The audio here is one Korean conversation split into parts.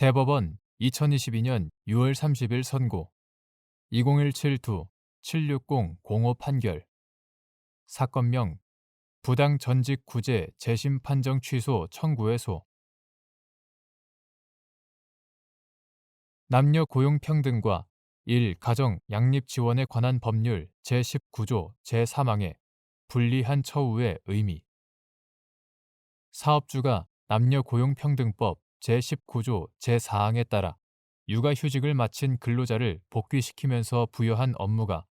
대법원 2022년 6월 30일 선고 2017-2-76005 판결 사건명 부당 전직 구제 재심 판정 취소 청구의소 남녀 고용 평등과 가정 양립 지원에 관한 법률 제19조 제3항의 불리한 처우의 의미 사업주가 남녀고용평등법 제19조 제4항에 따라 육아휴직을 마친 근로자를 복귀시키면서 부여한 업무가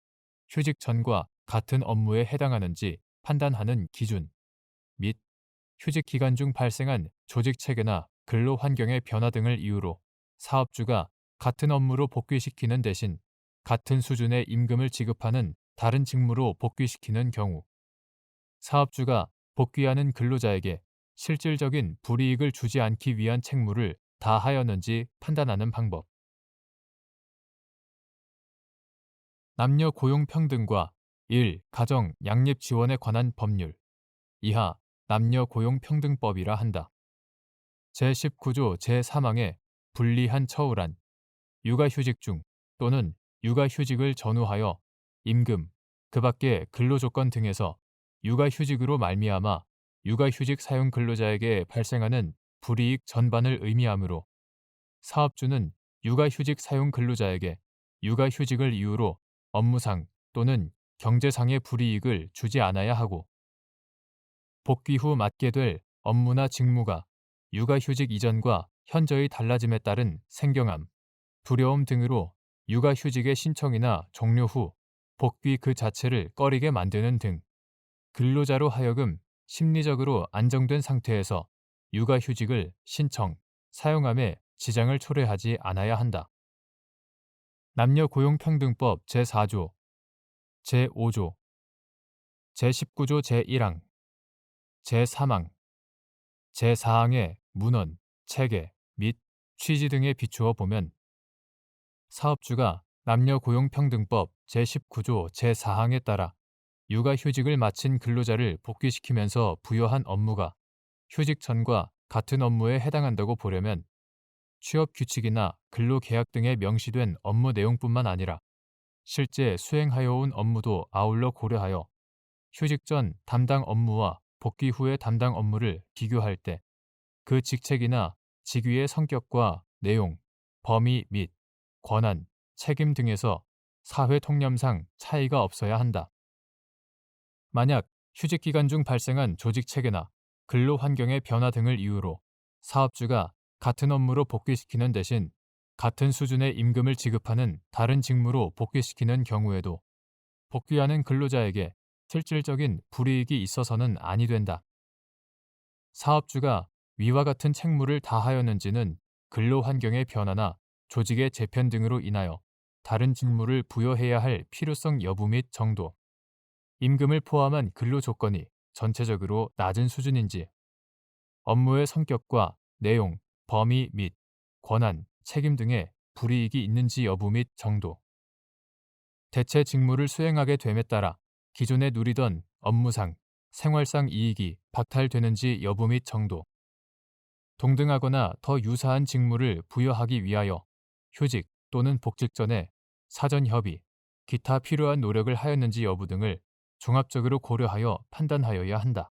휴직 전과 같은 업무에 해당하는지 판단하는 기준 및 휴직 기간 중 발생한 조직체계나 근로환경의 변화 등을 이유로 사업주가 같은 업무로 복귀시키는 대신 같은 수준의 임금을 지급하는 다른 직무로 복귀시키는 경우 사업주가 복귀하는 근로자에게 실질적인 불이익을 주지 않기 위한 책무를 다하였는지 판단하는 방법. 남녀 고용 평등과 가정 양립 지원에 관한 법률. 이하 남녀 고용 평등법이라 한다. 제19조 제3항의 불리한 처우란 육아휴직 중 또는 육아휴직을 전후하여 임금, 그 밖의 근로조건 등에서 육아휴직으로 말미암아 육아휴직 사용 근로자에게 발생하는 불이익 전반을 의미하므로 사업주는 육아휴직 사용 근로자에게 육아휴직을 이유로 업무상 또는 경제상의 불이익을 주지 않아야 하고 복귀 후 맡게 될 업무나 직무가 육아휴직 이전과 현저히 달라짐에 따른 생경함, 두려움 등으로 육아휴직의 신청이나 종료 후 복귀 그 자체를 꺼리게 만드는 등 근로자로 하여금 심리적으로 안정된 상태에서 육아휴직을 신청, 사용함에 지장을 초래하지 않아야 한다. 남녀고용평등법 제4조, 제5조, 제19조 제1항, 제3항, 제4항의 문헌, 체계 및 취지 등에 비추어 보면 사업주가 남녀고용평등법 제19조 제4항에 따라 육아휴직을 마친 근로자를 복귀시키면서 부여한 업무가 휴직 전과 같은 업무에 해당한다고 보려면 취업규칙이나 근로계약 등에 명시된 업무 내용뿐만 아니라 실제 수행하여 온 업무도 아울러 고려하여 휴직 전 담당 업무와 복귀 후의 담당 업무를 비교할 때 그 직책이나 직위의 성격과 내용, 범위 및 권한, 책임 등에서 사회 통념상 차이가 없어야 한다. 만약 휴직 기간 중 발생한 조직 체계나 근로 환경의 변화 등을 이유로 사업주가 같은 업무로 복귀시키는 대신 같은 수준의 임금을 지급하는 다른 직무로 복귀시키는 경우에도 복귀하는 근로자에게 실질적인 불이익이 있어서는 아니 된다. 사업주가 위와 같은 책무를 다하였는지는 근로 환경의 변화나 조직의 재편 등으로 인하여 다른 직무를 부여해야 할 필요성 여부 및 정도, 임금을 포함한 근로 조건이 전체적으로 낮은 수준인지, 업무의 성격과 내용, 범위 및 권한, 책임 등의 불이익이 있는지 여부 및 정도, 대체 직무를 수행하게 됨에 따라 기존에 누리던 업무상, 생활상 이익이 박탈되는지 여부 및 정도, 동등하거나 더 유사한 직무를 부여하기 위하여 휴직 또는 복직 전에 사전 협의, 기타 필요한 노력을 하였는지 여부 등을 종합적으로 고려하여 판단하여야 한다.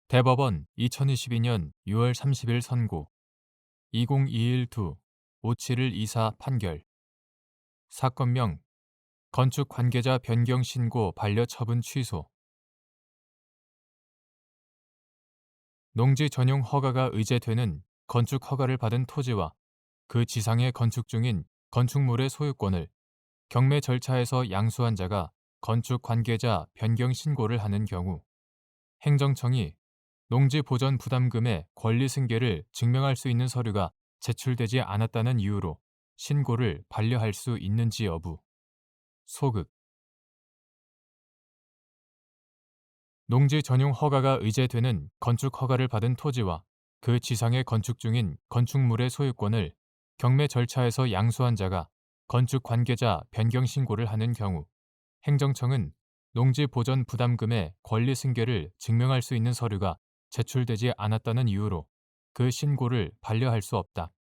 대법원 2022년 6월 30일 선고 2021-2-5724 판결 사건명 건축 관계자 변경 신고 반려 처분 취소 농지 전용 허가가 의제되는 건축 허가를 받은 토지와 그 지상에 건축 중인 건축물의 소유권을 경매 절차에서 양수한 자가 건축 관계자 변경 신고를 하는 경우 행정청이 농지 보전 부담금의 권리 승계를 증명할 수 있는 서류가 제출되지 않았다는 이유로 신고를 반려할 수 있는지 여부. 소극. 농지 전용 허가가 의제되는 건축 허가를 받은 토지와 그 지상에 건축 중인 건축물의 소유권을 경매 절차에서 양수한 자가 건축 관계자 변경 신고를 하는 경우 행정청은 농지 보전 부담금의 권리 승계를 증명할 수 있는 서류가 제출되지 않았다는 이유로 그 신고를 반려할 수 없다.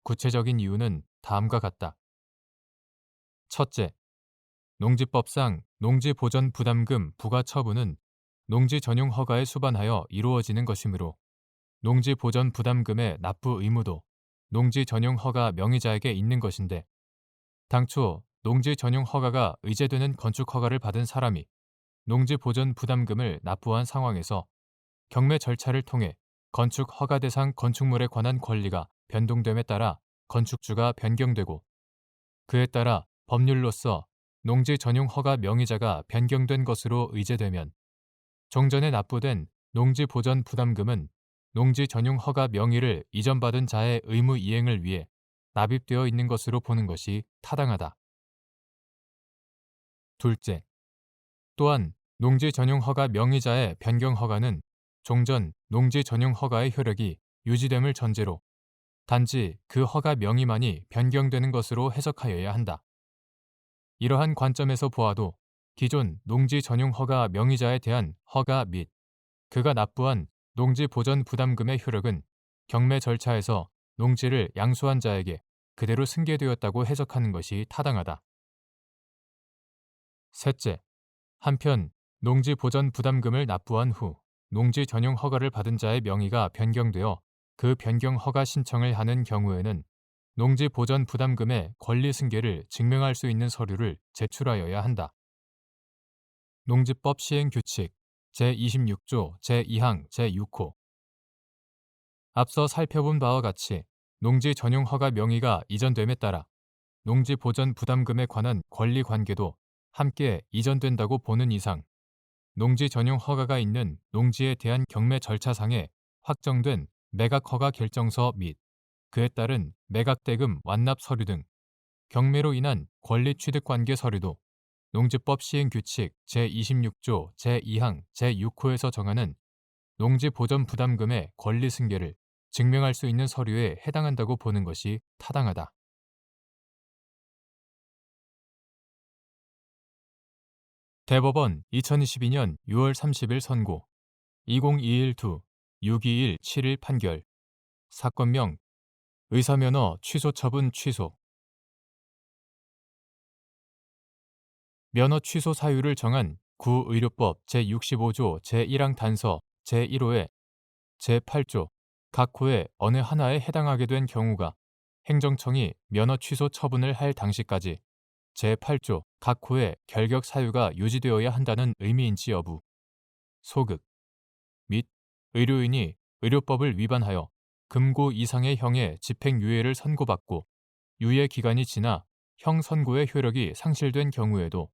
구체적인 이유는 다음과 같다. 첫째, 농지법상 농지보전부담금 부과 처분은 농지 전용 허가에 수반하여 이루어지는 것이므로 농지보전부담금의 납부 의무도 농지 전용 허가 명의자에게 있는 것인데, 당초 농지 전용 허가가 의제되는 건축 허가를 받은 사람이 농지보전부담금을 납부한 상황에서 경매 절차를 통해 건축 허가 대상 건축물에 관한 권리가 변동됨에 따라 건축주가 변경되고, 그에 따라 법률로서 농지 전용 허가 명의자가 변경된 것으로 의제되면 종전에 납부된 농지 보전 부담금은 농지 전용 허가 명의를 이전받은 자의 의무 이행을 위해 납입되어 있는 것으로 보는 것이 타당하다. 둘째, 또한 농지 전용 허가 명의자의 변경 허가는 종전 농지 전용 허가의 효력이 유지됨을 전제로 단지 그 허가 명의만이 변경되는 것으로 해석하여야 한다. 이러한 관점에서 보아도 기존 농지 전용 허가 명의자에 대한 허가 및 그가 납부한 농지 보전 부담금의 효력은 경매 절차에서 농지를 양수한 자에게 그대로 승계되었다고 해석하는 것이 타당하다. 셋째, 한편 농지 보전 부담금을 납부한 후 농지 전용 허가를 받은 자의 명의가 변경되어 그 변경 허가 신청을 하는 경우에는 농지 보전 부담금의 권리 승계를 증명할 수 있는 서류를 제출하여야 한다. 농지법 시행 규칙 제26조 제2항 제6호. 앞서 살펴본 바와 같이 농지 전용 허가 명의가 이전됨에 따라 농지 보전 부담금에 관한 권리 관계도 함께 이전된다고 보는 이상 농지 전용 허가가 있는 농지에 대한 경매 절차상에 확정된 매각 허가 결정서 및 그에 따른 매각 대금 완납 서류 등 경매로 인한 권리 취득 관계 서류도 농지법 시행 규칙 제26조 제2항 제6호에서 정하는 농지 보전 부담금의 권리 승계를 증명할 수 있는 서류에 해당한다고 보는 것이 타당하다. 대법원 2022년 6월 30일 선고 2021-2-621-7일 판결. 사건명 의사면허 취소 처분 취소. 면허 취소 사유를 정한 구의료법 제65조 제1항 단서 제1호의 제8조 각 호의 어느 하나에 해당하게 된 경우가 행정청이 면허 취소 처분을 할 당시까지 제8조 각 호의 결격 사유가 유지되어야 한다는 의미인지 여부, 소극 및 의료인이 의료법을 위반하여 금고 이상의 형의 집행유예를 선고받고 유예 기간이 지나 형 선고의 효력이 상실된 경우에도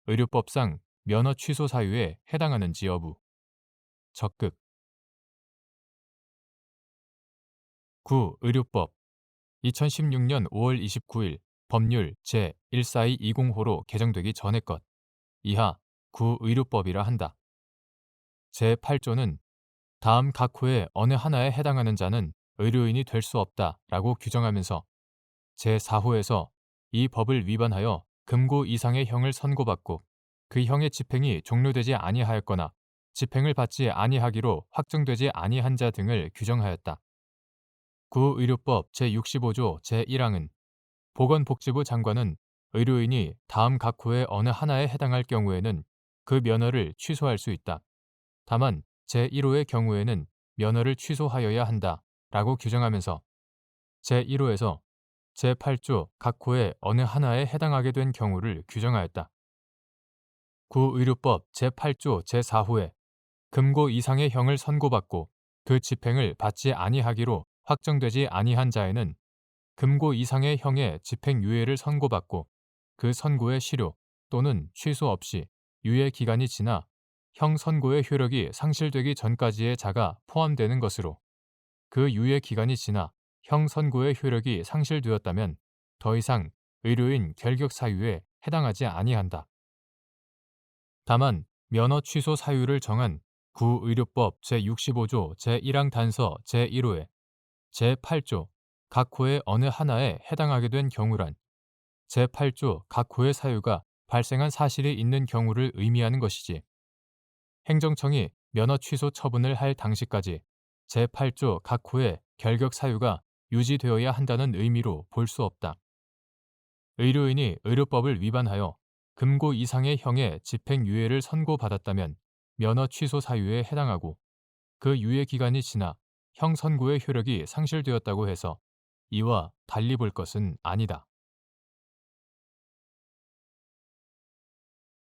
의료법상 면허 취소 사유에 해당하는지 여부, 적극. 구의료법 2016년 5월 29일 법률 제14220호로 개정되기 전의 것 이하 구의료법이라 한다. 제8조는 다음 각 호의 어느 하나에 해당하는 자는 의료인이 될 수 없다라고 규정하면서 제4호에서 이 법을 위반하여 금고 이상의 형을 선고받고 그 형의 집행이 종료되지 아니하였거나 집행을 받지 아니하기로 확정되지 아니한 자 등을 규정하였다. 구의료법 제65조 제1항은 보건복지부 장관은 의료인이 다음 각 호의 어느 하나에 해당할 경우에는 그 면허를 취소할 수 있다. 다만 제1호의 경우에는 면허를 취소하여야 한다 라고 규정하면서 제1호에서 제8조 각 호의 어느 하나에 해당하게 된 경우를 규정하였다. 구의료법 제8조 제4호에 금고 이상의 형을 선고받고 그 집행을 받지 아니하기로 확정되지 아니한 자에는 금고 이상의 형의 집행유예를 선고받고 그 선고의 실효 또는 취소 없이 유예 기간이 지나 형 선고의 효력이 상실되기 전까지의 자가 포함되는 것으로, 그 유예 기간이 지나 형 선고의 효력이 상실되었다면 더 이상 의료인 결격 사유에 해당하지 아니한다. 다만 면허 취소 사유를 정한 구의료법 제65조 제1항 단서 제1호에 제8조 각 호의 어느 하나에 해당하게 된 경우란 제8조 각 호의 사유가 발생한 사실이 있는 경우를 의미하는 것이지, 행정청이 면허 취소 처분을 할 당시까지 제8조 각 호의 결격 사유가 유지되어야 한다는 의미로 볼 수 없다. 의료인이 의료법을 위반하여 금고 이상의 형의 집행유예를 선고받았다면 면허 취소 사유에 해당하고 그 유예 기간이 지나 형 선고의 효력이 상실되었다고 해서 이와 달리 볼 것은 아니다.